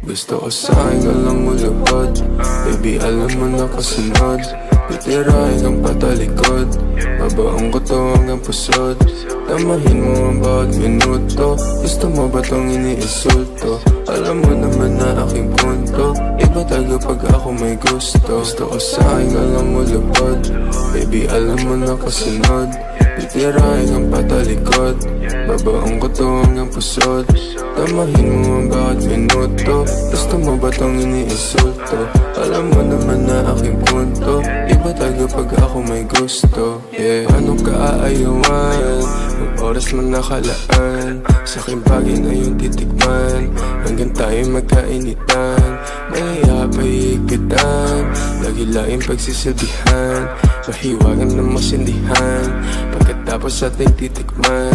Gusto ko sa'kin ka lang mulupad. Baby, alam mo na kasunod. Titirahin kang patalikod. Babaong ko to hanggang pusod. Tamahin mo ang bawat minuto. Gusto mo ba tong iniinsulto? Alam mo naman na aking punto. Iba tayo pag ako may gusto. Gusto ko sa'kin ka lang mulupad. Baby, alam mo na kasunod. Titirahin kang patalikod. Babaong ko to hanggang pusod. Tamahin mo ang bawat minuto. Gusto mo ba tong iniinsulto? Alam mo naman na aking punto. Iba tayo pag ako may gusto. Yeah. Paano ka aayawan? Ang oras mo nakalaan. Sa aking bagay na yung titikman. Hanggang tayo magkainitan. Mahiya pa higpitan. Lagi laing pagsisilbihan. Mahiwagan na masindihan. Pagkatapos ating titikman.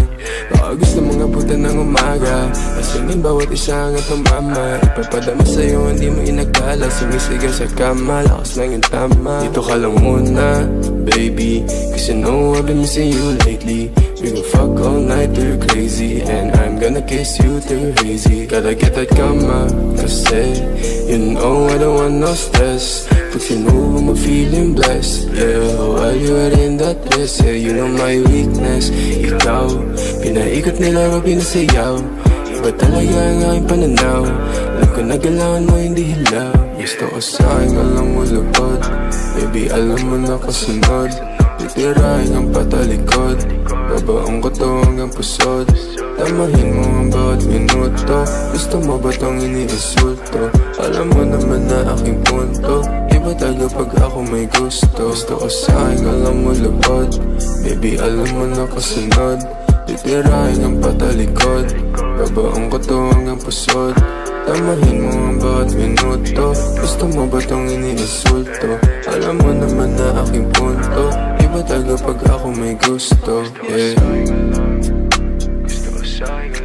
Baka gusto mong abutan ng umaga. Asingin bawat isa hanggang tumama. Ipapadama sa'yo hindi mo inagdala. Sumisigaw sa kama, lakas lang yung tama. Dito ka lang muna, baby. Cause you know I've been missing you lately. We gon' fuck all night till you're crazy. And I'm gonna kiss you till you're hazy. Gotta get that kama, kasi you know I don't want no stress. If you know I'm feeling blessed, yeah. While you are in that dress, yeah. You know my weakness. Ikaw, pinaikot nila o pinasayaw. Iba talaga ang aking pananaw. Alam ko na galawan mo hindi hilaw. Gusto ko sa'kin ka lang mulupad. Baby, alam mo na kasunod. Titirahin ang patalikod. Babaong ko to hanggang pusod. Tamahin mo ang bawat minuto. Gusto mo ba tong iniinsulto? Alam mo naman na aking punto. Iba tayo pag ako may gusto. Gusto ko sa'kin ka lang mulupad. Baby, alam mo na kasunod. Titirahin ang patalikod. Babaong ko to hanggang pusod. Tamahin mo ang bawat minuto. Gusto mo ba tong iniinsulto? Alam mo naman na aking punto. Iba tayo pag ako may gusto, yeah. Gusto ko sa'yo.